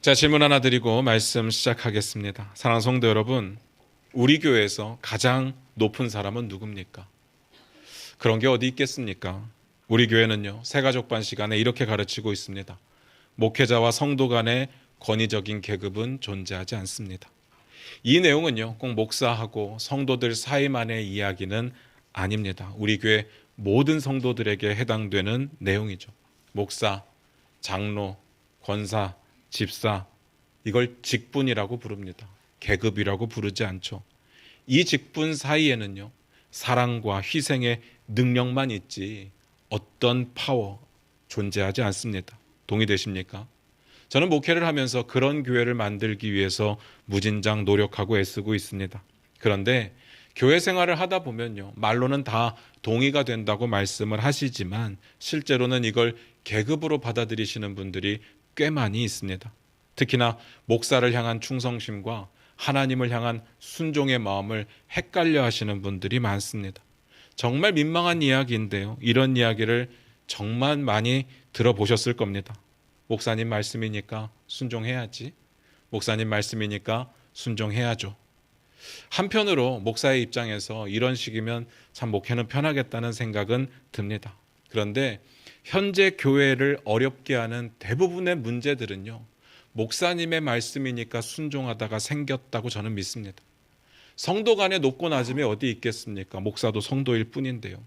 자, 질문 하나 드리고 말씀 시작하겠습니다. 사랑하는 성도 여러분, 우리 교회에서 가장 높은 사람은 누굽니까? 그런 게 어디 있겠습니까? 우리 교회는요, 새가족반 시간에 이렇게 가르치고 있습니다. 목회자와 성도 간의 권위적인 계급은 존재하지 않습니다. 이 내용은요, 꼭 목사하고 성도들 사이만의 이야기는 아닙니다. 우리 교회 모든 성도들에게 해당되는 내용이죠. 목사, 장로, 권사, 집사, 이걸 직분이라고 부릅니다. 계급이라고 부르지 않죠. 이 직분 사이에는요, 사랑과 희생의 능력만 있지 어떤 파워 존재하지 않습니다. 동의되십니까? 저는 목회를 하면서 그런 교회를 만들기 위해서 무진장 노력하고 애쓰고 있습니다. 그런데 교회 생활을 하다 보면요, 말로는 다 동의가 된다고 말씀을 하시지만 실제로는 이걸 계급으로 받아들이시는 분들이 꽤 많이 있습니다. 특히나 목사를 향한 충성심과 하나님을 향한 순종의 마음을 헷갈려 하시는 분들이 많습니다. 정말 민망한 이야기인데요, 이런 이야기를 정말 많이 들어보셨을 겁니다. 목사님 말씀이니까 순종해야지. 목사님 말씀이니까 순종해야죠. 한편으로 목사의 입장에서 이런 식이면 참 목회는 편하겠다는 생각은 듭니다. 그런데 현재 교회를 어렵게 하는 대부분의 문제들은요, 목사님의 말씀이니까 순종하다가 생겼다고 저는 믿습니다. 성도 간의 높고 낮음이 어디 있겠습니까? 목사도 성도일 뿐인데요.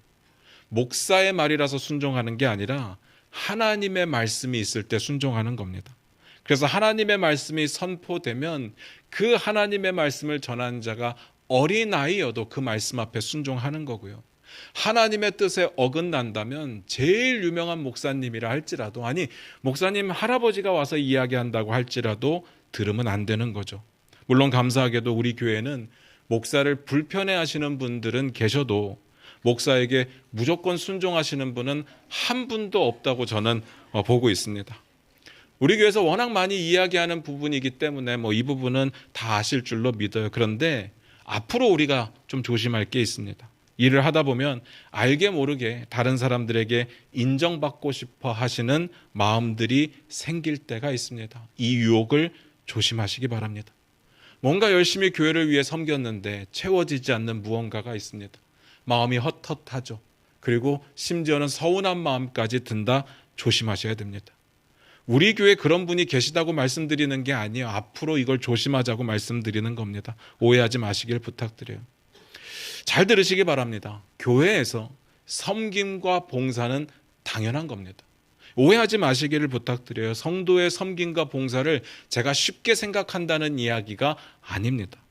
목사의 말이라서 순종하는 게 아니라 하나님의 말씀이 있을 때 순종하는 겁니다. 그래서 하나님의 말씀이 선포되면 그 하나님의 말씀을 전하는 자가 어린아이여도 그 말씀 앞에 순종하는 거고요. 하나님의 뜻에 어긋난다면 제일 유명한 목사님이라 할지라도, 아니 목사님 할아버지가 와서 이야기한다고 할지라도 들으면 안 되는 거죠. 물론 감사하게도 우리 교회는 목사를 불편해하시는 분들은 계셔도 목사에게 무조건 순종하시는 분은 한 분도 없다고 저는 보고 있습니다. 우리 교회에서 워낙 많이 이야기하는 부분이기 때문에 이 부분은 다 아실 줄로 믿어요. 그런데 앞으로 우리가 좀 조심할 게 있습니다. 일을 하다 보면 알게 모르게 다른 사람들에게 인정받고 싶어 하시는 마음들이 생길 때가 있습니다. 이 유혹을 조심하시기 바랍니다. 뭔가 열심히 교회를 위해 섬겼는데 채워지지 않는 무언가가 있습니다. 마음이 헛헛하죠. 그리고 심지어는 서운한 마음까지 든다. 조심하셔야 됩니다. 우리 교회에 그런 분이 계시다고 말씀드리는 게 아니에요. 앞으로 이걸 조심하자고 말씀드리는 겁니다. 오해하지 마시길 부탁드려요. 잘 들으시기 바랍니다. 교회에서 섬김과 봉사는 당연한 겁니다. 오해하지 마시기를 부탁드려요. 성도의 섬김과 봉사를 제가 쉽게 생각한다는 이야기가 아닙니다.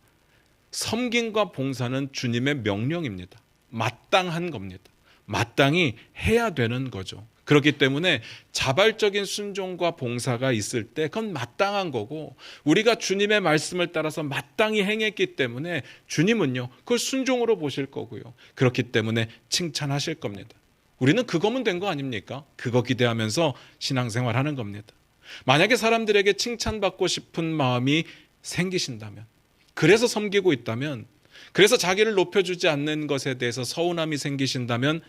섬김과 봉사는 주님의 명령입니다. 마땅한 겁니다. 마땅히 해야 되는 거죠. 그렇기 때문에 자발적인 순종과 봉사가 있을 때 그건 마땅한 거고, 우리가 주님의 말씀을 따라서 마땅히 행했기 때문에 주님은요, 그걸 순종으로 보실 거고요. 그렇기 때문에 칭찬하실 겁니다. 우리는 그거면 된 거 아닙니까? 그거 기대하면서 신앙생활하는 겁니다. 만약에 사람들에게 칭찬받고 싶은 마음이 생기신다면, 그래서 섬기고 있다면, 그래서 자기를 높여주지 않는 것에 대해서 서운함이 생기신다면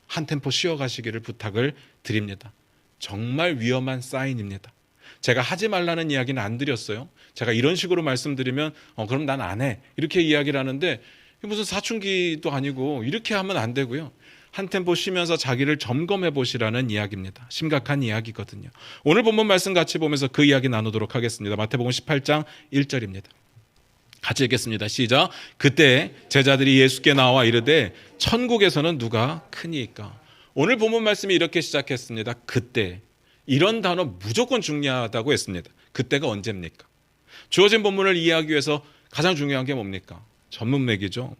한 템포 쉬어가시기를 부탁을 드립니다. 정말 위험한 사인입니다. 제가 하지 말라는 이야기는 안 드렸어요. 제가 이런 식으로 말씀드리면 그럼 난 안 해, 이렇게 이야기를 하는데 무슨 사춘기도 아니고 이렇게 하면 안 되고요. 한 템포 쉬면서 자기를 점검해 보시라는 이야기입니다. 심각한 이야기거든요. 오늘 본문 말씀 같이 보면서 그 이야기 나누도록 하겠습니다. 마태복음 18장 1절입니다. 같이 읽겠습니다. 시작. 그때 제자들이 예수께 나와 이르되 천국에서는 누가 크니이까. 오늘 본문 말씀이 이렇게 시작했습니다. 그때. 이런 단어 무조건 중요하다고 했습니다. 그때가 언제입니까? 주어진 본문을 이해하기 위해서 가장 중요한 게 뭡니까? 전문맥이죠.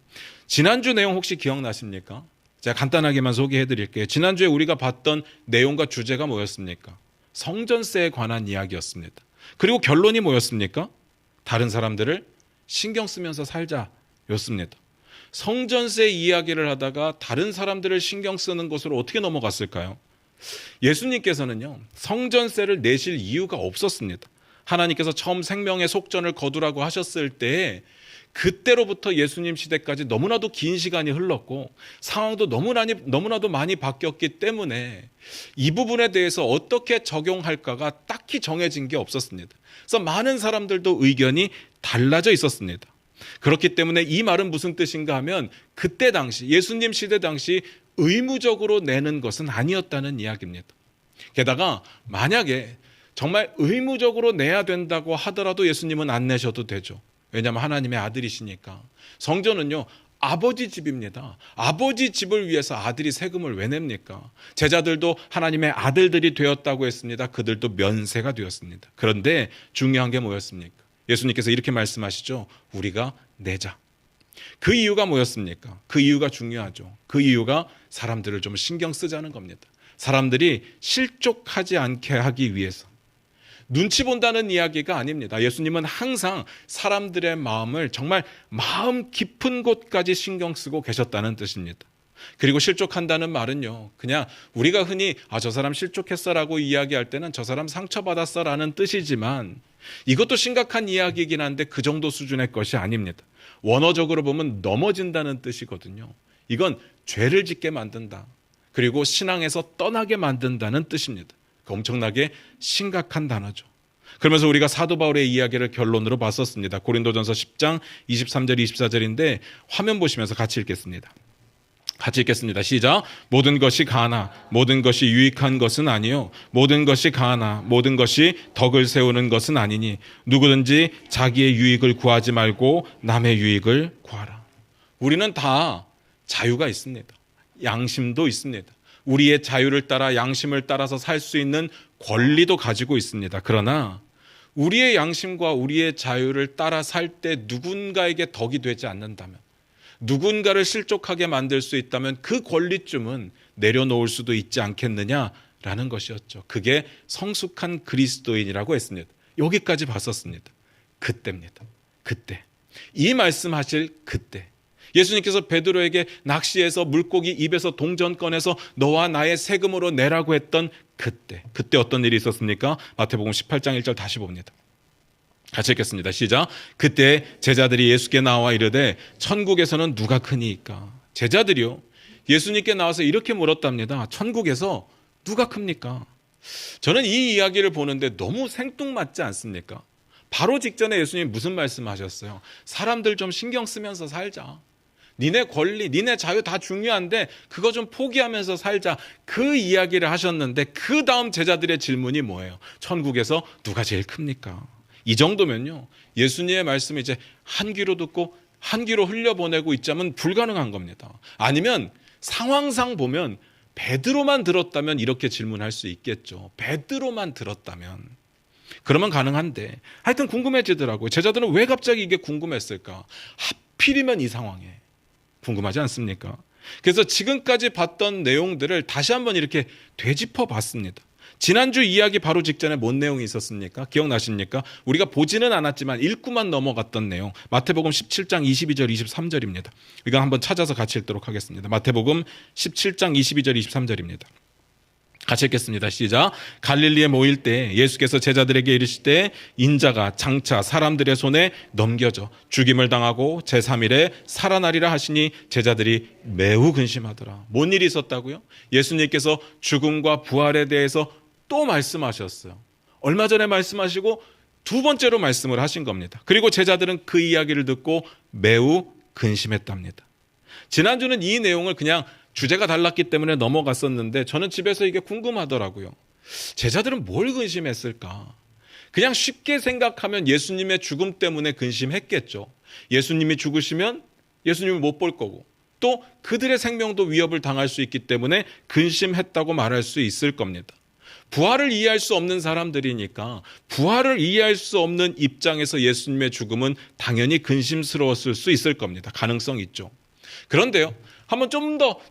지난주 내용 혹시 기억나십니까? 제가 간단하게만 소개해 드릴게요. 지난주에 우리가 봤던 내용과 주제가 뭐였습니까? 성전세에 관한 이야기였습니다. 그리고 결론이 뭐였습니까? 다른 사람들을 신경 쓰면서 살자였습니다. 성전세 이야기를 하다가 다른 사람들을 신경 쓰는 것으로 어떻게 넘어갔을까요? 예수님께서는요, 성전세를 내실 이유가 없었습니다. 하나님께서 처음 생명의 속전을 거두라고 하셨을 때 그때로부터 예수님 시대까지 너무나도 긴 시간이 흘렀고 상황도 너무나도 많이 바뀌었기 때문에 이 부분에 대해서 어떻게 적용할까가 딱히 정해진 게 없었습니다. 그래서 많은 사람들도 의견이 달라져 있었습니다. 그렇기 때문에 이 말은 무슨 뜻인가 하면 그때 당시 예수님 시대 당시 의무적으로 내는 것은 아니었다는 이야기입니다. 게다가 만약에 정말 의무적으로 내야 된다고 하더라도 예수님은 안 내셔도 되죠. 왜냐하면 하나님의 아들이시니까. 성전은요, 아버지 집입니다. 아버지 집을 위해서 아들이 세금을 왜 냅니까? 제자들도 하나님의 아들들이 되었다고 했습니다. 그들도 면세가 되었습니다. 그런데 중요한 게 뭐였습니까? 예수님께서 이렇게 말씀하시죠. 우리가 내자. 그 이유가 뭐였습니까? 그 이유가 중요하죠. 그 이유가 사람들을 좀 신경 쓰자는 겁니다. 사람들이 실족하지 않게 하기 위해서. 눈치 본다는 이야기가 아닙니다. 예수님은 항상 사람들의 마음을 정말 마음 깊은 곳까지 신경 쓰고 계셨다는 뜻입니다. 그리고 실족한다는 말은요, 그냥 우리가 흔히 저 사람 실족했어라고 이야기할 때는 저 사람 상처받았어라는 뜻이지만 이것도 심각한 이야기이긴 한데 그 정도 수준의 것이 아닙니다. 원어적으로 보면 넘어진다는 뜻이거든요. 이건 죄를 짓게 만든다. 그리고 신앙에서 떠나게 만든다는 뜻입니다. 엄청나게 심각한 단어죠. 그러면서 우리가 사도 바울의 이야기를 결론으로 봤었습니다. 고린도전서 10장 23절 24절인데 화면 보시면서 같이 읽겠습니다. 같이 읽겠습니다. 시작. 모든 것이 가나 모든 것이 유익한 것은 아니요 모든 것이 가나 모든 것이 덕을 세우는 것은 아니니 누구든지 자기의 유익을 구하지 말고 남의 유익을 구하라. 우리는 다 자유가 있습니다. 양심도 있습니다. 우리의 자유를 따라 양심을 따라서 살 수 있는 권리도 가지고 있습니다. 그러나 우리의 양심과 우리의 자유를 따라 살 때 누군가에게 덕이 되지 않는다면, 누군가를 실족하게 만들 수 있다면 그 권리쯤은 내려놓을 수도 있지 않겠느냐라는 것이었죠. 그게 성숙한 그리스도인이라고 했습니다. 여기까지 봤었습니다. 그때입니다. 그때. 이 말씀하실 그때. 예수님께서 베드로에게 낚시해서 물고기 입에서 동전 꺼내서 너와 나의 세금으로 내라고 했던 그때. 그때 어떤 일이 있었습니까? 마태복음 18장 1절 다시 봅니다. 같이 읽겠습니다. 시작. 그때 제자들이 예수께 나와 이르되 천국에서는 누가 크니까? 제자들이요, 예수님께 나와서 이렇게 물었답니다. 천국에서 누가 큽니까? 저는 이 이야기를 보는데 너무 생뚱맞지 않습니까? 바로 직전에 예수님이 무슨 말씀하셨어요? 사람들 좀 신경 쓰면서 살자. 니네 권리, 니네 자유 다 중요한데 그거 좀 포기하면서 살자. 그 이야기를 하셨는데 그 다음 제자들의 질문이 뭐예요? 천국에서 누가 제일 큽니까? 이 정도면요, 예수님의 말씀을 이제 한 귀로 듣고 한 귀로 흘려보내고 있자면 불가능한 겁니다. 아니면 상황상 보면 베드로만 들었다면 이렇게 질문할 수 있겠죠. 베드로만 들었다면 그러면 가능한데, 하여튼 궁금해지더라고요. 제자들은 왜 갑자기 이게 궁금했을까? 하필이면 이 상황에. 궁금하지 않습니까? 그래서 지금까지 봤던 내용들을 다시 한번 이렇게 되짚어 봤습니다. 지난주 이야기 바로 직전에 뭔 내용이 있었습니까? 기억나십니까? 우리가 보지는 않았지만 읽고만 넘어갔던 내용, 마태복음 17장 22절 23절입니다. 이거 한번 찾아서 같이 읽도록 하겠습니다. 마태복음 17장 22절 23절입니다. 같이 읽겠습니다. 시작. 갈릴리에 모일 때 예수께서 제자들에게 이르시되 인자가 장차 사람들의 손에 넘겨져 죽임을 당하고 제3일에 살아나리라 하시니 제자들이 매우 근심하더라. 뭔 일이 있었다고요? 예수님께서 죽음과 부활에 대해서 또 말씀하셨어요. 얼마 전에 말씀하시고 두 번째로 말씀을 하신 겁니다. 그리고 제자들은 그 이야기를 듣고 매우 근심했답니다. 지난주는 이 내용을 그냥 주제가 달랐기 때문에 넘어갔었는데 저는 집에서 이게 궁금하더라고요. 제자들은 뭘 근심했을까? 그냥 쉽게 생각하면 예수님의 죽음 때문에 근심했겠죠. 예수님이 죽으시면 예수님을 못 볼 거고 또 그들의 생명도 위협을 당할 수 있기 때문에 근심했다고 말할 수 있을 겁니다. 부활을 이해할 수 없는 사람들이니까 부활을 이해할 수 없는 입장에서 예수님의 죽음은 당연히 근심스러웠을 수 있을 겁니다. 가능성 있죠. 그런데요, 한번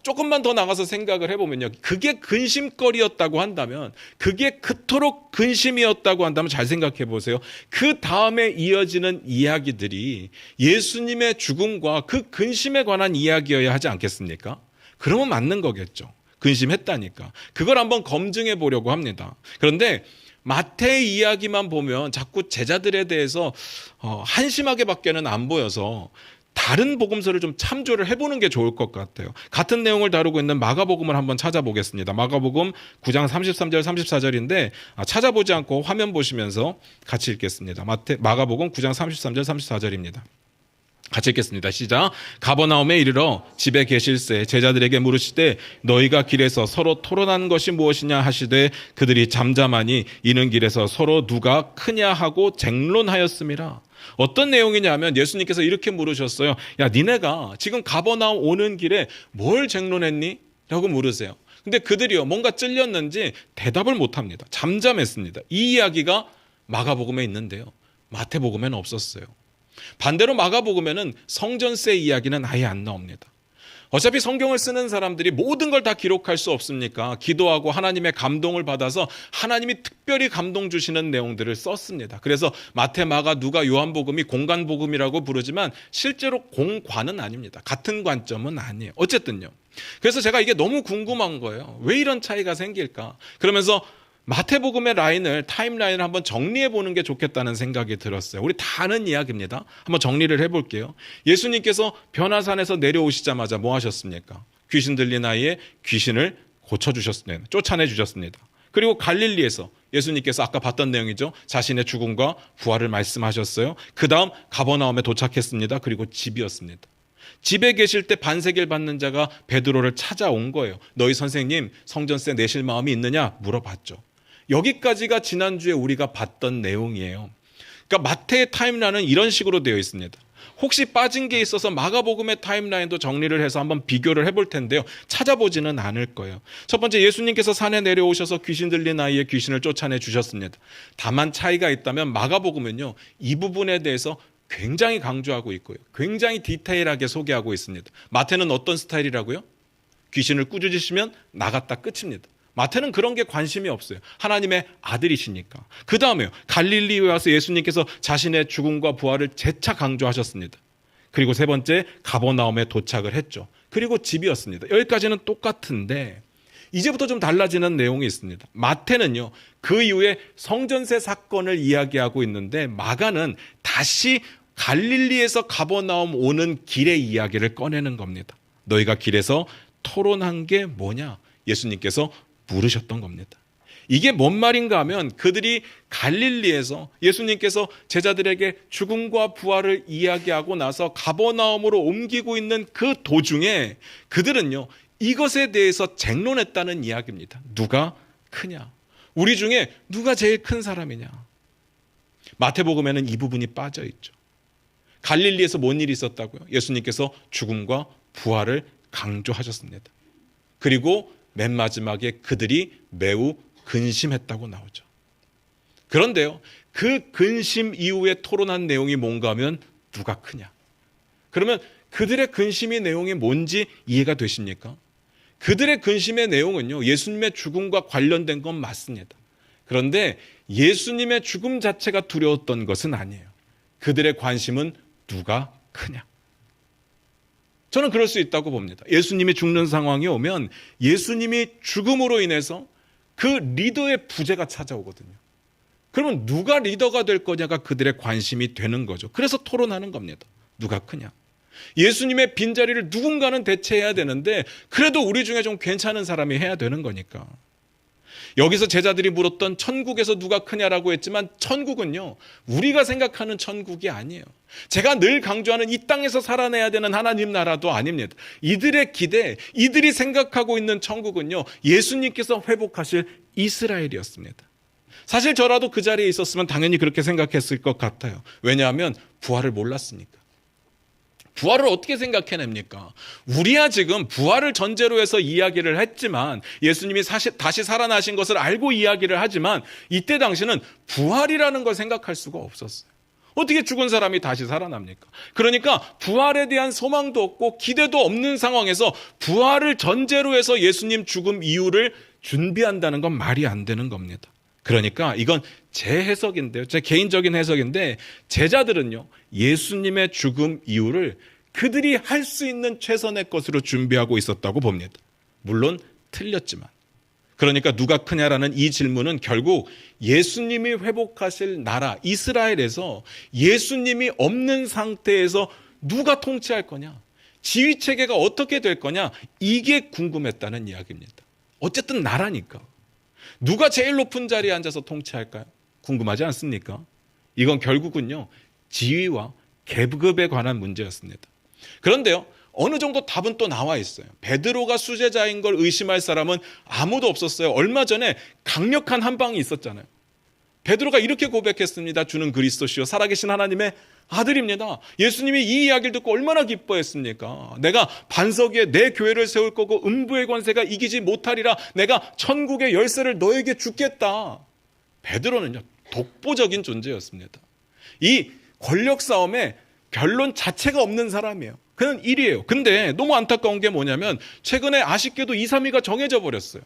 조금만 더 나가서 생각을 해보면요, 그게 근심거리였다고 한다면, 그게 그토록 근심이었다고 한다면 잘 생각해 보세요. 그 다음에 이어지는 이야기들이 예수님의 죽음과 그 근심에 관한 이야기여야 하지 않겠습니까? 그러면 맞는 거겠죠. 근심했다니까. 그걸 한번 검증해 보려고 합니다. 그런데 마태의 이야기만 보면 자꾸 제자들에 대해서 한심하게밖에는 안 보여서 다른 복음서를 좀 참조를 해보는 게 좋을 것 같아요. 같은 내용을 다루고 있는 마가복음을 한번 찾아보겠습니다. 마가복음 9장 33절 34절인데 찾아보지 않고 화면 보시면서 같이 읽겠습니다. 마가복음 9장 33절 34절입니다. 같이 읽겠습니다. 시작. 가버나움에 이르러 집에 계실새 제자들에게 물으시되 너희가 길에서 서로 토론한 것이 무엇이냐 하시되 그들이 잠잠하니 이는 길에서 서로 누가 크냐 하고 쟁론하였음이라. 어떤 내용이냐면 예수님께서 이렇게 물으셨어요. 야, 니네가 지금 가버나움 오는 길에 뭘 쟁론했니? 라고 물으세요. 근데 그들이요, 뭔가 찔렸는지 대답을 못합니다. 잠잠했습니다. 이 이야기가 마가복음에 있는데요, 마태복음에는 없었어요. 반대로 마가복음에는 성전세 이야기는 아예 안 나옵니다. 어차피 성경을 쓰는 사람들이 모든 걸 다 기록할 수 없습니까? 기도하고 하나님의 감동을 받아서 하나님이 특별히 감동 주시는 내용들을 썼습니다. 그래서 마태, 마가, 누가, 요한복음이 공관복음이라고 부르지만 실제로 공관은 아닙니다. 같은 관점은 아니에요. 어쨌든요. 그래서 제가 이게 너무 궁금한 거예요. 왜 이런 차이가 생길까? 그러면서 마태복음의 타임라인을 한번 정리해 보는 게 좋겠다는 생각이 들었어요. 우리 다 아는 이야기입니다. 한번 정리를 해볼게요. 예수님께서 변화산에서 내려오시자마자 뭐 하셨습니까? 귀신 들린 아이의 귀신을 고쳐주셨습니다. 쫓아내주셨습니다. 그리고 갈릴리에서 예수님께서 아까 봤던 내용이죠. 자신의 죽음과 부활을 말씀하셨어요. 그 다음 가버나움에 도착했습니다. 그리고 집이었습니다. 집에 계실 때 반세계를 받는 자가 베드로를 찾아온 거예요. 너희 선생님 성전세 내실 마음이 있느냐 물어봤죠. 여기까지가 지난주에 우리가 봤던 내용이에요. 그러니까 마태의 타임라인은 이런 식으로 되어 있습니다. 혹시 빠진 게 있어서 마가복음의 타임라인도 정리를 해서 한번 비교를 해볼 텐데요. 찾아보지는 않을 거예요. 첫 번째, 예수님께서 산에 내려오셔서 귀신 들린 아이의 귀신을 쫓아내 주셨습니다. 다만 차이가 있다면 마가복음은요, 이 부분에 대해서 굉장히 강조하고 있고요, 굉장히 디테일하게 소개하고 있습니다. 마태는 어떤 스타일이라고요? 귀신을 꾸짖으시면 나갔다 끝입니다. 마태는 그런 게 관심이 없어요. 하나님의 아들이시니까. 그 다음에요, 갈릴리에 와서 예수님께서 자신의 죽음과 부활을 재차 강조하셨습니다. 그리고 세 번째, 가버나움에 도착을 했죠. 그리고 집이었습니다. 여기까지는 똑같은데 이제부터 좀 달라지는 내용이 있습니다. 마태는요, 그 이후에 성전세 사건을 이야기하고 있는데 마가는 다시 갈릴리에서 가버나움 오는 길의 이야기를 꺼내는 겁니다. 너희가 길에서 토론한 게 뭐냐? 예수님께서 물으셨던 겁니다. 이게 뭔 말인가 하면 그들이 갈릴리에서 예수님께서 제자들에게 죽음과 부활을 이야기하고 나서 가버나움으로 옮기고 있는 그 도중에 그들은요, 이것에 대해서 쟁론했다는 이야기입니다. 누가 크냐? 우리 중에 누가 제일 큰 사람이냐? 마태복음에는 이 부분이 빠져 있죠. 갈릴리에서 뭔 일이 있었다고요? 예수님께서 죽음과 부활을 강조하셨습니다. 그리고 맨 마지막에 그들이 매우 근심했다고 나오죠. 그런데요, 그 근심 이후에 토론한 내용이 뭔가 하면 누가 크냐? 그러면 그들의 근심의 내용이 뭔지 이해가 되십니까? 그들의 근심의 내용은요, 예수님의 죽음과 관련된 건 맞습니다. 그런데 예수님의 죽음 자체가 두려웠던 것은 아니에요. 그들의 관심은 누가 크냐? 저는 그럴 수 있다고 봅니다. 예수님이 죽는 상황이 오면 예수님이 죽음으로 인해서 그 리더의 부재가 찾아오거든요. 그러면 누가 리더가 될 거냐가 그들의 관심이 되는 거죠. 그래서 토론하는 겁니다. 누가 크냐? 예수님의 빈자리를 누군가는 대체해야 되는데 그래도 우리 중에 좀 괜찮은 사람이 해야 되는 거니까. 여기서 제자들이 물었던 천국에서 누가 크냐라고 했지만 천국은요, 우리가 생각하는 천국이 아니에요. 제가 늘 강조하는 이 땅에서 살아내야 되는 하나님 나라도 아닙니다. 이들의 기대, 이들이 생각하고 있는 천국은요, 예수님께서 회복하실 이스라엘이었습니다. 사실 저라도 그 자리에 있었으면 당연히 그렇게 생각했을 것 같아요. 왜냐하면 부활을 몰랐으니까. 부활을 어떻게 생각해냅니까? 우리야 지금 부활을 전제로 해서 이야기를 했지만 예수님이 다시 살아나신 것을 알고 이야기를 하지만 이때 당시는 부활이라는 걸 생각할 수가 없었어요. 어떻게 죽은 사람이 다시 살아납니까? 그러니까 부활에 대한 소망도 없고 기대도 없는 상황에서 부활을 전제로 해서 예수님 죽음 이후를 준비한다는 건 말이 안 되는 겁니다. 그러니까 이건 제 해석인데요. 제 개인적인 해석인데 제자들은요, 예수님의 죽음 이후를 그들이 할 수 있는 최선의 것으로 준비하고 있었다고 봅니다. 물론 틀렸지만. 그러니까 누가 크냐라는 이 질문은 결국 예수님이 회복하실 나라 이스라엘에서 예수님이 없는 상태에서 누가 통치할 거냐, 지휘체계가 어떻게 될 거냐, 이게 궁금했다는 이야기입니다. 어쨌든 나라니까 누가 제일 높은 자리에 앉아서 통치할까요? 궁금하지 않습니까? 이건 결국은요, 지위와 계급에 관한 문제였습니다. 그런데요, 어느 정도 답은 또 나와 있어요. 베드로가 수제자인 걸 의심할 사람은 아무도 없었어요. 얼마 전에 강력한 한방이 있었잖아요. 베드로가 이렇게 고백했습니다. 주는 그리스도시요 살아계신 하나님의 아들입니다. 예수님이 이 이야기를 듣고 얼마나 기뻐했습니까? 내가 반석 위에 내 교회를 세울 거고 음부의 권세가 이기지 못하리라. 내가 천국의 열쇠를 너에게 주겠다. 베드로는요, 독보적인 존재였습니다. 이 권력 싸움에 결론 자체가 없는 사람이에요. 그는 1위예요. 근데 너무 안타까운 게 뭐냐면 최근에 아쉽게도 2, 3위가 정해져 버렸어요.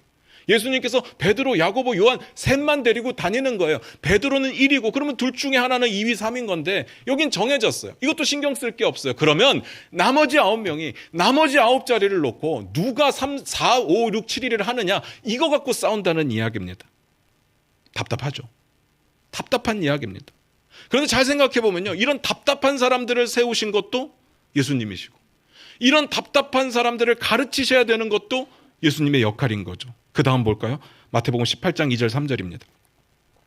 예수님께서 베드로, 야고보, 요한 셋만 데리고 다니는 거예요. 베드로는 1위고 그러면 둘 중에 하나는 2위, 3위인 건데 여긴 정해졌어요. 이것도 신경 쓸 게 없어요. 그러면 나머지 9명이 나머지 9자리를 놓고 누가 3, 4, 5, 6, 7위를 하느냐, 이거 갖고 싸운다는 이야기입니다. 답답하죠. 답답한 이야기입니다. 그런데 잘 생각해 보면요, 이런 답답한 사람들을 세우신 것도 예수님이시고 이런 답답한 사람들을 가르치셔야 되는 것도 예수님의 역할인 거죠. 그 다음 볼까요? 마태복음 18장 2절 3절입니다.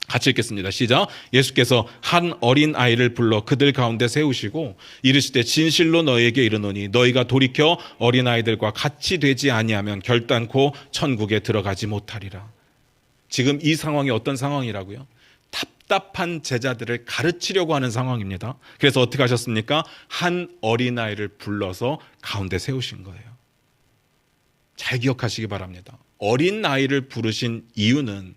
같이 읽겠습니다. 시작. 예수께서 한 어린 아이를 불러 그들 가운데 세우시고 이르시되 진실로 너희에게 이르노니 너희가 돌이켜 어린 아이들과 같이 되지 아니하면 결단코 천국에 들어가지 못하리라. 지금 이 상황이 어떤 상황이라고요? 답답한 제자들을 가르치려고 하는 상황입니다. 그래서 어떻게 하셨습니까? 한 어린아이를 불러서 가운데 세우신 거예요. 잘 기억하시기 바랍니다. 어린아이를 부르신 이유는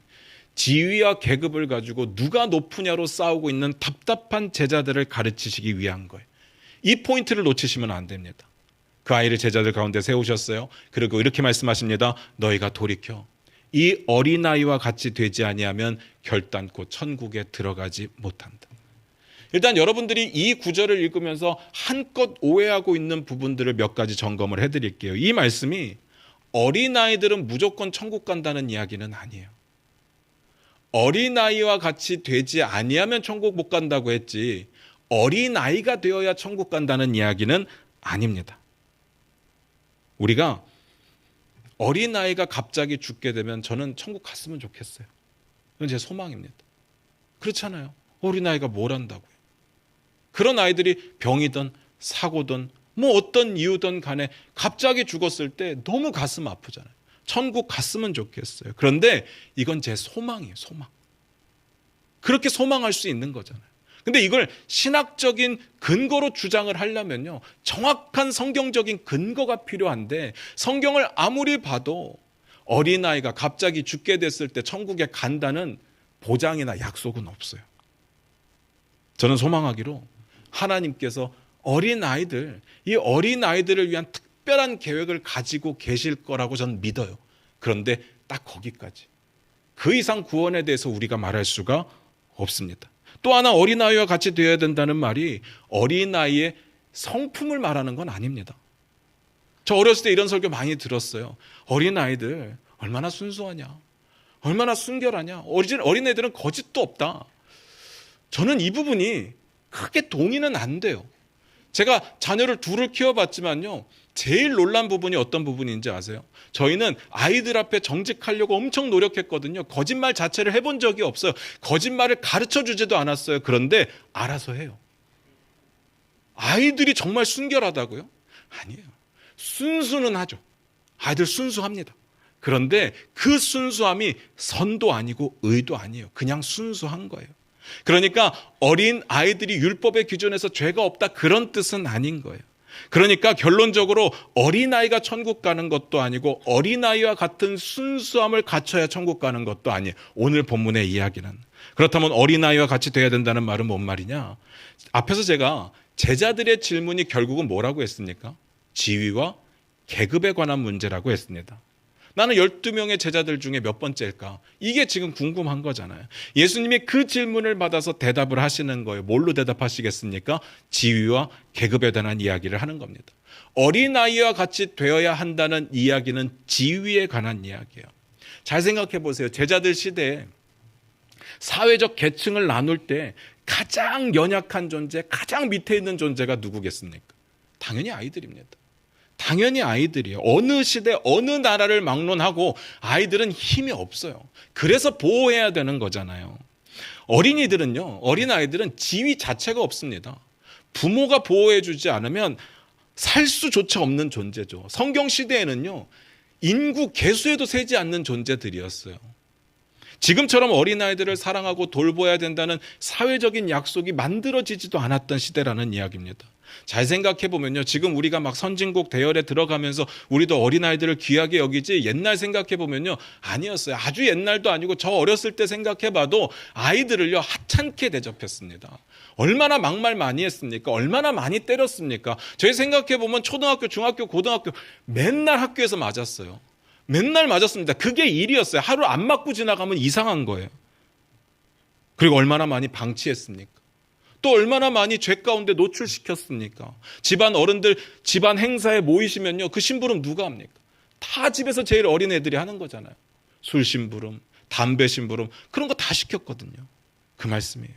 지위와 계급을 가지고 누가 높으냐로 싸우고 있는 답답한 제자들을 가르치시기 위한 거예요. 이 포인트를 놓치시면 안 됩니다. 그 아이를 제자들 가운데 세우셨어요. 그리고 이렇게 말씀하십니다. 너희가 돌이켜 이 어린아이와 같이 되지 아니하면 결단코 천국에 들어가지 못한다. 일단 여러분들이 이 구절을 읽으면서 한껏 오해하고 있는 부분들을 몇 가지 점검을 해드릴게요. 이 말씀이 어린아이들은 무조건 천국 간다는 이야기는 아니에요. 어린아이와 같이 되지 아니하면 천국 못 간다고 했지 어린아이가 되어야 천국 간다는 이야기는 아닙니다. 우리가 어린아이가 갑자기 죽게 되면 저는 천국 갔으면 좋겠어요. 이건 제 소망입니다. 그렇잖아요. 어린아이가 뭘 한다고요. 그런 아이들이 병이든 사고든 뭐 어떤 이유든 간에 갑자기 죽었을 때 너무 가슴 아프잖아요. 천국 갔으면 좋겠어요. 그런데 이건 제 소망이에요. 소망. 그렇게 소망할 수 있는 거잖아요. 근데 이걸 신학적인 근거로 주장을 하려면요, 정확한 성경적인 근거가 필요한데 성경을 아무리 봐도 어린아이가 갑자기 죽게 됐을 때 천국에 간다는 보장이나 약속은 없어요. 저는 소망하기로 하나님께서 어린아이들, 이 어린아이들을 위한 특별한 계획을 가지고 계실 거라고 저는 믿어요. 그런데 딱 거기까지. 그 이상 구원에 대해서 우리가 말할 수가 없습니다. 또 하나 어린아이와 같이 되어야 된다는 말이 어린아이의 성품을 말하는 건 아닙니다. 저 어렸을 때 이런 설교 많이 들었어요. 어린아이들 얼마나 순수하냐, 얼마나 순결하냐, 어린애들은 거짓도 없다. 저는 이 부분이 크게 동의는 안 돼요. 제가 자녀를 둘을 키워봤지만요, 제일 놀란 부분이 어떤 부분인지 아세요? 저희는 아이들 앞에 정직하려고 엄청 노력했거든요. 거짓말 자체를 해본 적이 없어요. 거짓말을 가르쳐주지도 않았어요. 그런데 알아서 해요. 아이들이 정말 순결하다고요? 아니에요. 순수는 하죠. 아이들 순수합니다. 그런데 그 순수함이 선도 아니고 의도 아니에요. 그냥 순수한 거예요. 그러니까 어린 아이들이 율법의 기준에서 죄가 없다, 그런 뜻은 아닌 거예요. 그러니까 결론적으로 어린아이가 천국 가는 것도 아니고 어린아이와 같은 순수함을 갖춰야 천국 가는 것도 아니에요. 오늘 본문의 이야기는. 그렇다면 어린아이와 같이 돼야 된다는 말은 뭔 말이냐? 앞에서 제가 제자들의 질문이 결국은 뭐라고 했습니까? 지위와 계급에 관한 문제라고 했습니다. 나는 12명의 제자들 중에 몇 번째일까? 이게 지금 궁금한 거잖아요. 예수님이 그 질문을 받아서 대답을 하시는 거예요. 뭘로 대답하시겠습니까? 지위와 계급에 대한 이야기를 하는 겁니다. 어린아이와 같이 되어야 한다는 이야기는 지위에 관한 이야기예요. 잘 생각해 보세요. 제자들 시대에 사회적 계층을 나눌 때 가장 연약한 존재, 가장 밑에 있는 존재가 누구겠습니까? 당연히 아이들입니다. 당연히 아이들이에요. 어느 시대, 어느 나라를 막론하고 아이들은 힘이 없어요. 그래서 보호해야 되는 거잖아요. 어린이들은요, 어린아이들은 지위 자체가 없습니다. 부모가 보호해주지 않으면 살 수조차 없는 존재죠. 성경 시대에는요, 인구 개수에도 세지 않는 존재들이었어요. 지금처럼 어린아이들을 사랑하고 돌봐야 된다는 사회적인 약속이 만들어지지도 않았던 시대라는 이야기입니다. 잘 생각해 보면요, 지금 우리가 막 선진국 대열에 들어가면서 우리도 어린아이들을 귀하게 여기지, 옛날 생각해 보면요 아니었어요. 아주 옛날도 아니고 저 어렸을 때 생각해 봐도 아이들을요 하찮게 대접했습니다. 얼마나 막말 많이 했습니까? 얼마나 많이 때렸습니까? 저희 생각해 보면 초등학교, 중학교, 고등학교 맨날 학교에서 맞았어요. 맨날 맞았습니다. 그게 일이었어요. 하루 안 맞고 지나가면 이상한 거예요. 그리고 얼마나 많이 방치했습니까? 또 얼마나 많이 죄 가운데 노출시켰습니까? 집안 어른들 집안 행사에 모이시면요, 그 심부름 누가 합니까? 다 집에서 제일 어린 애들이 하는 거잖아요. 술 심부름, 담배 심부름, 그런 거 다 시켰거든요. 그 말씀이에요.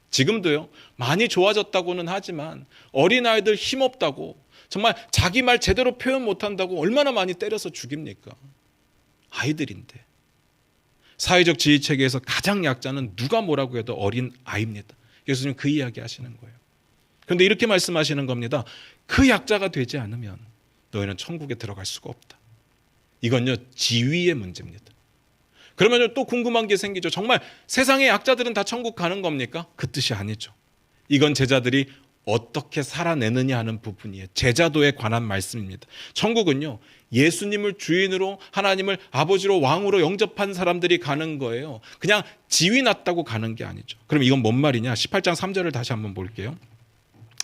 지금도요, 많이 좋아졌다고는 하지만 어린아이들 힘없다고, 정말 자기 말 제대로 표현 못한다고 얼마나 많이 때려서 죽입니까? 아이들인데. 사회적 지위체계에서 가장 약자는 누가 뭐라고 해도 어린 아이입니다. 예수님 그 이야기 하시는 거예요. 그런데 이렇게 말씀하시는 겁니다. 그 약자가 되지 않으면 너희는 천국에 들어갈 수가 없다. 이건요, 지위의 문제입니다. 그러면 또 궁금한 게 생기죠. 정말 세상의 약자들은 다 천국 가는 겁니까? 그 뜻이 아니죠. 이건 제자들이 어떻게 살아내느냐 하는 부분이에요. 제자도에 관한 말씀입니다. 천국은요, 예수님을 주인으로, 하나님을 아버지로, 왕으로 영접한 사람들이 가는 거예요. 그냥 지위 낮다고 가는 게 아니죠. 그럼 이건 뭔 말이냐? 18장 3절을 다시 한번 볼게요.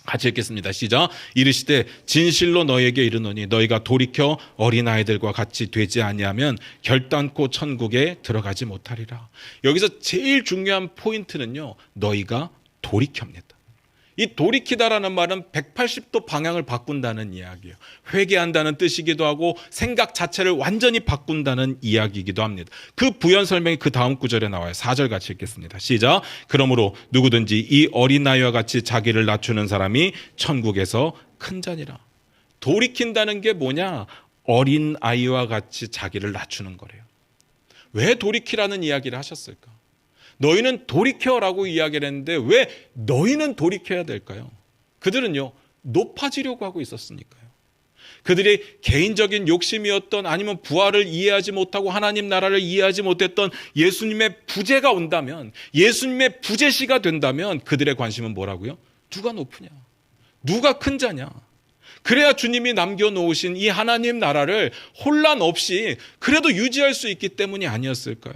같이 읽겠습니다. 시작. 이르시되 진실로 너희에게 이르노니 너희가 돌이켜 어린아이들과 같이 되지 아니하면 결단코 천국에 들어가지 못하리라. 여기서 제일 중요한 포인트는요, 너희가 돌이켜입니다. 이 돌이키다라는 말은 180도 방향을 바꾼다는 이야기예요. 회개한다는 뜻이기도 하고 생각 자체를 완전히 바꾼다는 이야기이기도 합니다. 그 부연 설명이 그 다음 구절에 나와요. 4절 같이 읽겠습니다. 시작. 그러므로 누구든지 이 어린아이와 같이 자기를 낮추는 사람이 천국에서 큰 자니라. 돌이킨다는 게 뭐냐? 어린아이와 같이 자기를 낮추는 거래요. 왜 돌이키라는 이야기를 하셨을까? 너희는 돌이켜라고 이야기를 했는데 왜 너희는 돌이켜야 될까요? 그들은요, 높아지려고 하고 있었으니까요. 그들의 개인적인 욕심이었던, 아니면 부활을 이해하지 못하고 하나님 나라를 이해하지 못했던 예수님의 부재가 온다면, 예수님의 부재시가 된다면 그들의 관심은 뭐라고요? 누가 높으냐? 누가 큰 자냐? 그래야 주님이 남겨놓으신 이 하나님 나라를 혼란 없이 그래도 유지할 수 있기 때문이 아니었을까요?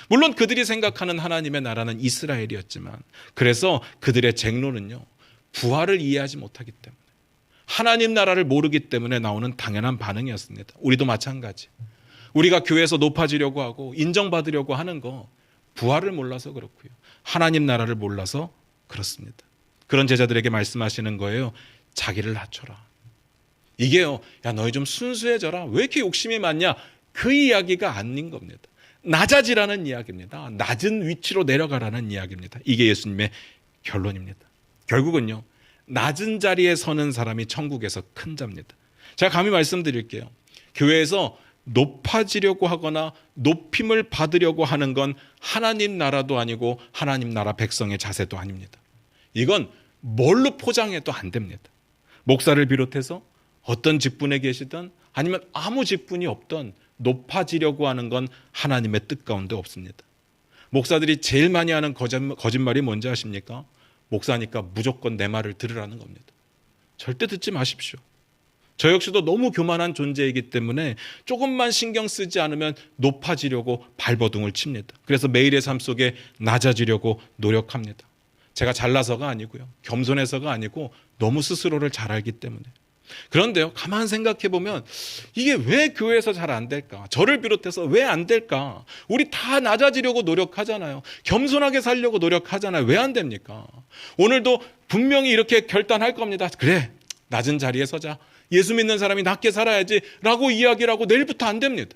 물론 그들이 생각하는 하나님의 나라는 이스라엘이었지만, 그래서 그들의 쟁론은요, 부활을 이해하지 못하기 때문에, 하나님 나라를 모르기 때문에 나오는 당연한 반응이었습니다. 우리도 마찬가지. 우리가 교회에서 높아지려고 하고 인정받으려고 하는 거 부활을 몰라서 그렇고요, 하나님 나라를 몰라서 그렇습니다. 그런 제자들에게 말씀하시는 거예요. 자기를 낮춰라. 이게요, 야 너희 좀 순수해져라, 왜 이렇게 욕심이 많냐, 그 이야기가 아닌 겁니다. 낮아지라는 이야기입니다. 낮은 위치로 내려가라는 이야기입니다. 이게 예수님의 결론입니다. 결국은요, 낮은 자리에 서는 사람이 천국에서 큰 자입니다. 제가 감히 말씀드릴게요. 교회에서 높아지려고 하거나 높임을 받으려고 하는 건 하나님 나라도 아니고 하나님 나라 백성의 자세도 아닙니다. 이건 뭘로 포장해도 안 됩니다. 목사를 비롯해서 어떤 직분에 계시든 아니면 아무 직분이 없던 높아지려고 하는 건 하나님의 뜻 가운데 없습니다. 목사들이 제일 많이 하는 거짓말이 뭔지 아십니까? 목사니까 무조건 내 말을 들으라는 겁니다. 절대 듣지 마십시오. 저 역시도 너무 교만한 존재이기 때문에 조금만 신경 쓰지 않으면 높아지려고 발버둥을 칩니다. 그래서 매일의 삶 속에 낮아지려고 노력합니다. 제가 잘나서가 아니고요, 겸손해서가 아니고 너무 스스로를 잘 알기 때문에. 그런데요, 가만 생각해 보면 이게 왜 교회에서 잘 안 될까? 저를 비롯해서 왜 안 될까? 우리 다 낮아지려고 노력하잖아요. 겸손하게 살려고 노력하잖아요. 왜 안 됩니까? 오늘도 분명히 이렇게 결단할 겁니다. 그래, 낮은 자리에 서자, 예수 믿는 사람이 낮게 살아야지 라고 이야기를 하고 내일부터 안 됩니다.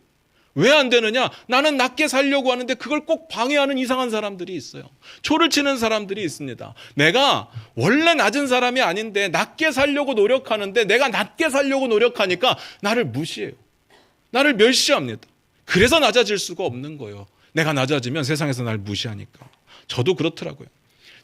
왜 안 되느냐? 나는 낮게 살려고 하는데 그걸 꼭 방해하는 이상한 사람들이 있어요. 초를 치는 사람들이 있습니다. 내가 원래 낮은 사람이 아닌데 낮게 살려고 노력하는데 내가 낮게 살려고 노력하니까 나를 무시해요. 나를 멸시합니다. 그래서 낮아질 수가 없는 거예요. 내가 낮아지면 세상에서 날 무시하니까. 저도 그렇더라고요.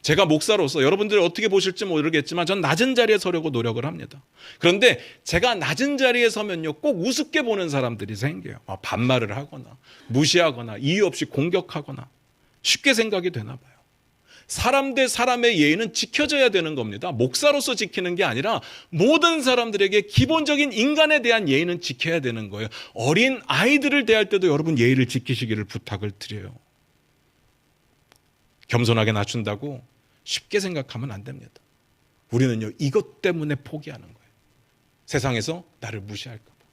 제가 목사로서 여러분들이 어떻게 보실지 모르겠지만 전 낮은 자리에 서려고 노력을 합니다. 그런데 제가 낮은 자리에 서면요 꼭 우습게 보는 사람들이 생겨요. 반말을 하거나 무시하거나 이유 없이 공격하거나 쉽게 생각이 되나 봐요. 사람 대 사람의 예의는 지켜져야 되는 겁니다. 목사로서 지키는 게 아니라 모든 사람들에게 기본적인 인간에 대한 예의는 지켜야 되는 거예요. 어린 아이들을 대할 때도 여러분 예의를 지키시기를 부탁을 드려요. 겸손하게 낮춘다고 쉽게 생각하면 안 됩니다. 우리는요 이것 때문에 포기하는 거예요. 세상에서 나를 무시할까 봐,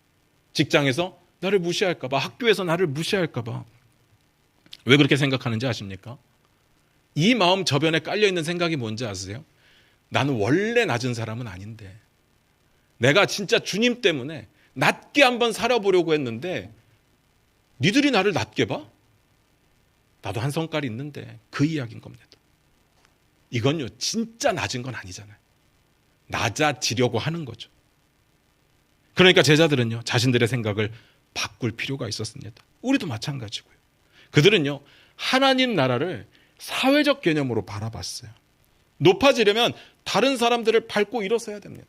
직장에서 나를 무시할까 봐, 학교에서 나를 무시할까 봐. 왜 그렇게 생각하는지 아십니까? 이 마음 저변에 깔려있는 생각이 뭔지 아세요? 나는 원래 낮은 사람은 아닌데 내가 진짜 주님 때문에 낮게 한번 살아보려고 했는데 니들이 나를 낮게 봐? 나도 한 성깔이 있는데 그 이야기인 겁니다. 이건요 진짜 낮은 건 아니잖아요. 낮아지려고 하는 거죠. 그러니까 제자들은요 자신들의 생각을 바꿀 필요가 있었습니다. 우리도 마찬가지고요. 그들은요 하나님 나라를 사회적 개념으로 바라봤어요. 높아지려면 다른 사람들을 밟고 일어서야 됩니다.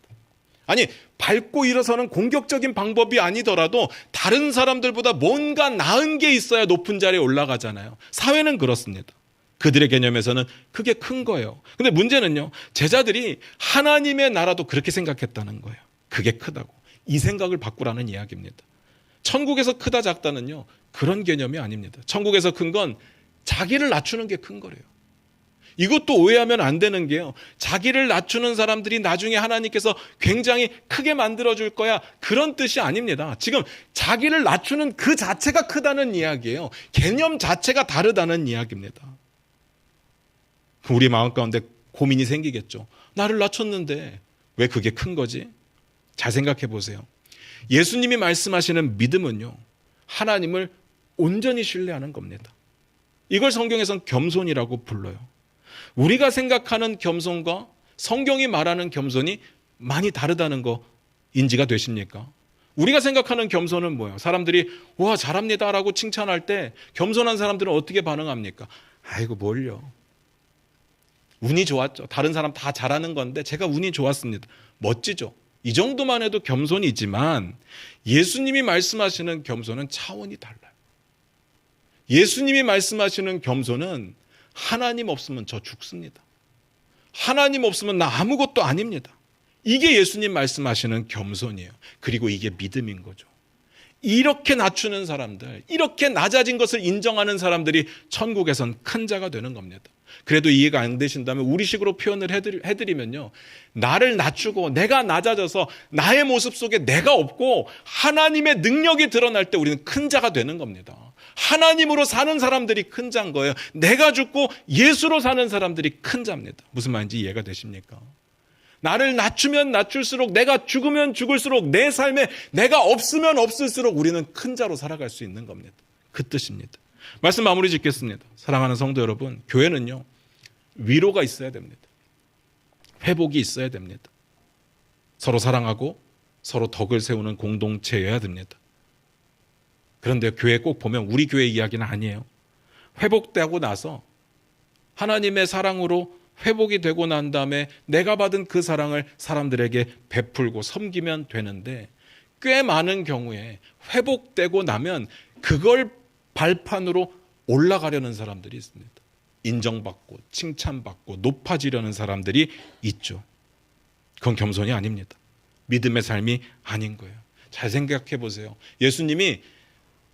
아니 밟고 일어서는 공격적인 방법이 아니더라도 다른 사람들보다 뭔가 나은 게 있어야 높은 자리에 올라가잖아요. 사회는 그렇습니다. 그들의 개념에서는 그게 큰 거예요. 근데 문제는요 제자들이 하나님의 나라도 그렇게 생각했다는 거예요. 그게 크다고. 이 생각을 바꾸라는 이야기입니다. 천국에서 크다 작다는요 그런 개념이 아닙니다. 천국에서 큰 건 자기를 낮추는 게 큰 거래요. 이것도 오해하면 안 되는 게요. 자기를 낮추는 사람들이 나중에 하나님께서 굉장히 크게 만들어줄 거야. 그런 뜻이 아닙니다. 지금 자기를 낮추는 그 자체가 크다는 이야기예요. 개념 자체가 다르다는 이야기입니다. 우리 마음 가운데 고민이 생기겠죠. 나를 낮췄는데 왜 그게 큰 거지? 잘 생각해 보세요. 예수님이 말씀하시는 믿음은요. 하나님을 온전히 신뢰하는 겁니다. 이걸 성경에서는 겸손이라고 불러요. 우리가 생각하는 겸손과 성경이 말하는 겸손이 많이 다르다는 거 인지가 되십니까? 우리가 생각하는 겸손은 뭐예요? 사람들이 와 잘합니다라고 칭찬할 때 겸손한 사람들은 어떻게 반응합니까? 아이고 뭘요? 운이 좋았죠. 다른 사람 다 잘하는 건데 제가 운이 좋았습니다. 멋지죠? 이 정도만 해도 겸손이지만 예수님이 말씀하시는 겸손은 차원이 달라요. 예수님이 말씀하시는 겸손은 하나님 없으면 저 죽습니다. 하나님 없으면 나 아무것도 아닙니다. 이게 예수님 말씀하시는 겸손이에요. 그리고 이게 믿음인 거죠. 이렇게 낮추는 사람들, 이렇게 낮아진 것을 인정하는 사람들이 천국에선 큰 자가 되는 겁니다. 그래도 이해가 안 되신다면 우리식으로 표현을 해드리면요. 나를 낮추고 내가 낮아져서 나의 모습 속에 내가 없고 하나님의 능력이 드러날 때 우리는 큰 자가 되는 겁니다. 하나님으로 사는 사람들이 큰 자인 거예요. 내가 죽고 예수로 사는 사람들이 큰 자입니다. 무슨 말인지 이해가 되십니까? 나를 낮추면 낮출수록 내가 죽으면 죽을수록 내 삶에 내가 없으면 없을수록 우리는 큰 자로 살아갈 수 있는 겁니다. 그 뜻입니다. 말씀 마무리 짓겠습니다. 사랑하는 성도 여러분, 교회는요. 위로가 있어야 됩니다. 회복이 있어야 됩니다. 서로 사랑하고 서로 덕을 세우는 공동체여야 됩니다. 그런데 교회 꼭 보면 우리 교회 이야기는 아니에요. 회복되고 나서 하나님의 사랑으로 회복이 되고 난 다음에 내가 받은 그 사랑을 사람들에게 베풀고 섬기면 되는데 꽤 많은 경우에 회복되고 나면 그걸 발판으로 올라가려는 사람들이 있습니다. 인정받고 칭찬받고 높아지려는 사람들이 있죠. 그건 겸손이 아닙니다. 믿음의 삶이 아닌 거예요. 잘 생각해 보세요. 예수님이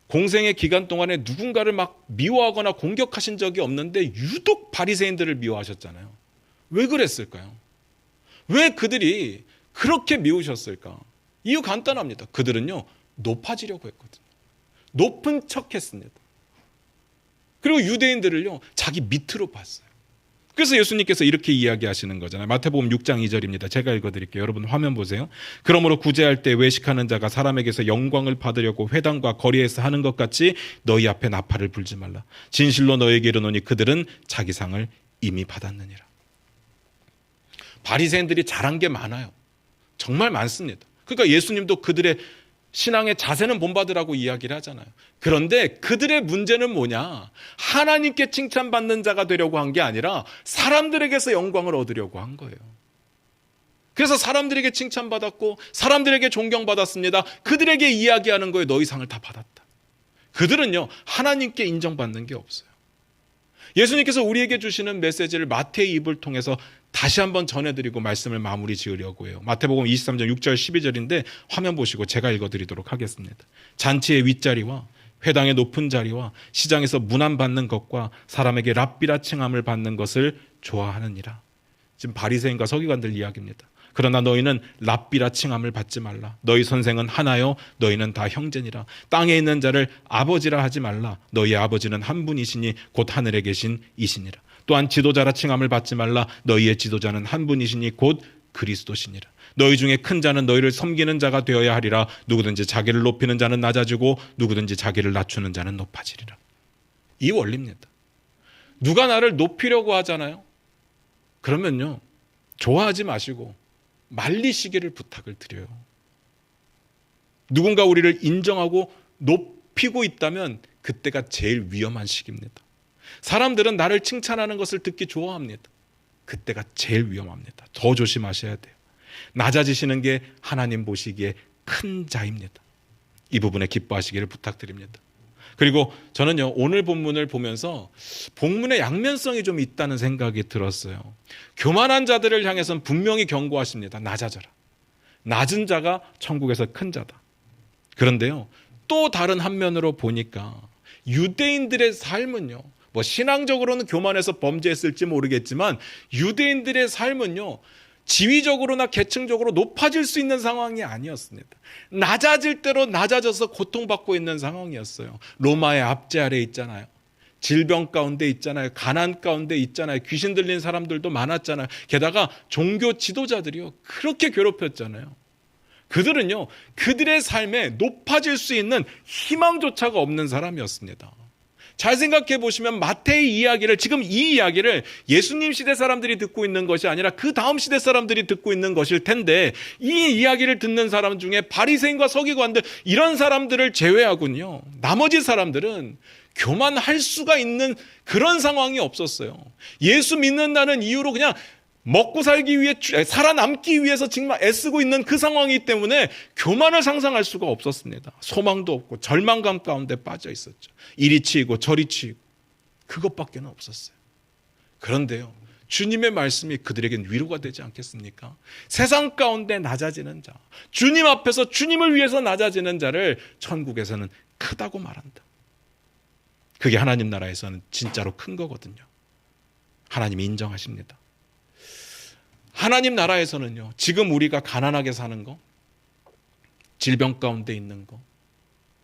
공생의 기간 동안에 누군가를 막 미워하거나 공격하신 적이 없는데 유독 바리새인들을 미워하셨잖아요. 왜 그랬을까요? 왜 그들이 그렇게 미우셨을까? 이유 간단합니다. 그들은요 높아지려고 했거든요. 높은 척 했습니다. 그리고 유대인들을요 자기 밑으로 봤어요. 그래서 예수님께서 이렇게 이야기하시는 거잖아요. 마태복음 6장 2절입니다. 제가 읽어드릴게요. 여러분 화면 보세요. 그러므로 구제할 때 외식하는 자가 사람에게서 영광을 받으려고 회당과 거리에서 하는 것 같이 너희 앞에 나팔을 불지 말라. 진실로 너희에게 이르노니 그들은 자기 상을 이미 받았느니라. 바리새인들이 잘한 게 많아요. 정말 많습니다. 그러니까 예수님도 그들의 신앙의 자세는 본받으라고 이야기를 하잖아요. 그런데 그들의 문제는 뭐냐? 하나님께 칭찬받는 자가 되려고 한 게 아니라 사람들에게서 영광을 얻으려고 한 거예요. 그래서 사람들에게 칭찬받았고 사람들에게 존경받았습니다. 그들에게 이야기하는 거에 너희 상을 다 받았다. 그들은요, 하나님께 인정받는 게 없어요. 예수님께서 우리에게 주시는 메시지를 마태의 입을 통해서 다시 한번 전해드리고 말씀을 마무리 지으려고 해요. 마태복음 23장 6절 12절인데 화면 보시고 제가 읽어드리도록 하겠습니다. 잔치의 윗자리와 회당의 높은 자리와 시장에서 문안받는 것과 사람에게 랍비라 칭함을 받는 것을 좋아하느니라. 지금 바리새인과 서기관들 이야기입니다. 그러나 너희는 랍비라 칭함을 받지 말라. 너희 선생은 하나요 너희는 다 형제니라. 땅에 있는 자를 아버지라 하지 말라. 너희 아버지는 한 분이시니 곧 하늘에 계신 이시니라. 또한 지도자라 칭함을 받지 말라. 너희의 지도자는 한 분이시니 곧 그리스도시니라. 너희 중에 큰 자는 너희를 섬기는 자가 되어야 하리라. 누구든지 자기를 높이는 자는 낮아지고 누구든지 자기를 낮추는 자는 높아지리라. 이 원리입니다. 누가 나를 높이려고 하잖아요. 그러면요, 좋아하지 마시고 말리시기를 부탁을 드려요. 누군가 우리를 인정하고 높이고 있다면 그때가 제일 위험한 시기입니다. 사람들은 나를 칭찬하는 것을 듣기 좋아합니다. 그때가 제일 위험합니다. 더 조심하셔야 돼요. 낮아지시는 게 하나님 보시기에 큰 자입니다. 이 부분에 기뻐하시기를 부탁드립니다. 그리고 저는요, 오늘 본문을 보면서 본문의 양면성이 좀 있다는 생각이 들었어요. 교만한 자들을 향해서는 분명히 경고하십니다. 낮아져라. 낮은 자가 천국에서 큰 자다. 그런데요, 또 다른 한면으로 보니까 유대인들의 삶은요, 뭐 신앙적으로는 교만해서 범죄했을지 모르겠지만 유대인들의 삶은요, 지위적으로나 계층적으로 높아질 수 있는 상황이 아니었습니다. 낮아질 대로 낮아져서 고통받고 있는 상황이었어요. 로마의 압제 아래 있잖아요. 질병 가운데 있잖아요. 가난 가운데 있잖아요. 귀신 들린 사람들도 많았잖아요. 게다가 종교 지도자들이요, 그렇게 괴롭혔잖아요. 그들은요, 그들의 삶에 높아질 수 있는 희망조차가 없는 사람이었습니다. 잘 생각해 보시면 마태의 이야기를, 지금 이 이야기를 예수님 시대 사람들이 듣고 있는 것이 아니라 그 다음 시대 사람들이 듣고 있는 것일 텐데, 이 이야기를 듣는 사람 중에 바리새인과 서기관들, 이런 사람들을 제외하군요, 나머지 사람들은 교만할 수가 있는 그런 상황이 없었어요. 예수 믿는다는 이유로 그냥 먹고 살기 위해, 살아남기 위해서 정말 애쓰고 있는 그 상황이기 때문에 교만을 상상할 수가 없었습니다. 소망도 없고 절망감 가운데 빠져 있었죠. 이리 치이고 저리 치이고 그것밖에는 없었어요. 그런데요, 주님의 말씀이 그들에겐 위로가 되지 않겠습니까? 세상 가운데 낮아지는 자, 주님 앞에서 주님을 위해서 낮아지는 자를 천국에서는 크다고 말한다. 그게 하나님 나라에서는 진짜로 큰 거거든요. 하나님이 인정하십니다. 하나님 나라에서는요, 지금 우리가 가난하게 사는 거, 질병 가운데 있는 거,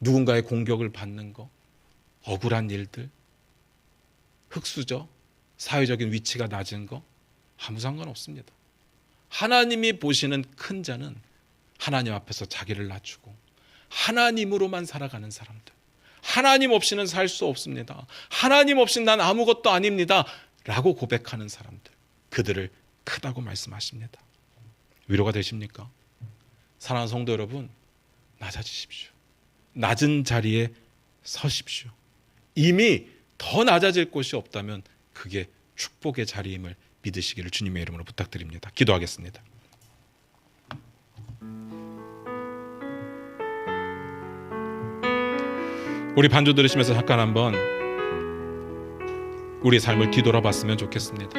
누군가의 공격을 받는 거, 억울한 일들, 흙수저, 사회적인 위치가 낮은 거 아무 상관없습니다. 하나님이 보시는 큰 자는 하나님 앞에서 자기를 낮추고 하나님으로만 살아가는 사람들, 하나님 없이는 살 수 없습니다. 하나님 없이 난 아무것도 아닙니다 라고 고백하는 사람들, 그들을 크다고 말씀하십니다. 위로가 되십니까? 사랑하는 성도 여러분, 낮아지십시오. 낮은 자리에 서십시오. 이미 더 낮아질 곳이 없다면 그게 축복의 자리임을 믿으시기를 주님의 이름으로 부탁드립니다. 기도하겠습니다. 우리 반주 들으시면서 잠깐 한번 우리 삶을 뒤돌아봤으면 좋겠습니다.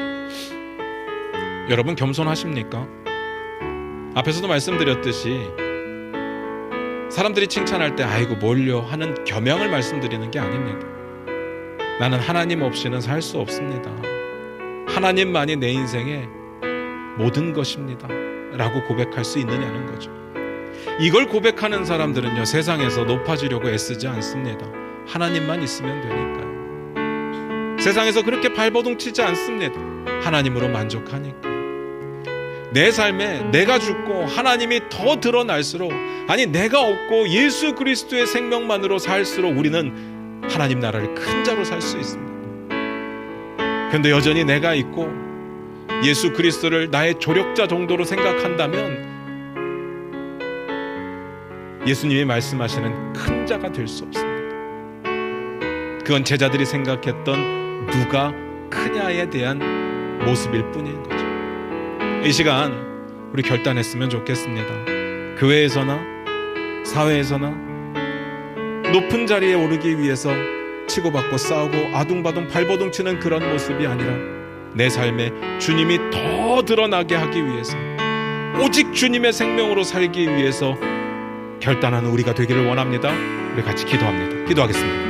여러분 겸손하십니까? 앞에서도 말씀드렸듯이 사람들이 칭찬할 때 아이고 뭘요 하는 겸양을 말씀드리는 게 아닙니다. 나는 하나님 없이는 살 수 없습니다. 하나님만이 내 인생의 모든 것입니다 라고 고백할 수 있느냐는 거죠. 이걸 고백하는 사람들은요, 세상에서 높아지려고 애쓰지 않습니다. 하나님만 있으면 되니까요. 세상에서 그렇게 발버둥 치지 않습니다. 하나님으로 만족하니까. 내 삶에 내가 죽고 하나님이 더 드러날수록, 아니 내가 없고 예수 그리스도의 생명만으로 살수록 우리는 하나님 나라를 큰 자로 살 수 있습니다. 그런데 여전히 내가 있고 예수 그리스도를 나의 조력자 정도로 생각한다면 예수님이 말씀하시는 큰 자가 될 수 없습니다. 그건 제자들이 생각했던 누가 크냐에 대한 모습일 뿐인 거죠. 이 시간 우리 결단했으면 좋겠습니다. 교회에서나 사회에서나 높은 자리에 오르기 위해서 치고받고 싸우고 아둥바둥 발버둥 치는 그런 모습이 아니라 내 삶에 주님이 더 드러나게 하기 위해서, 오직 주님의 생명으로 살기 위해서 결단하는 우리가 되기를 원합니다. 우리 같이 기도하겠습니다.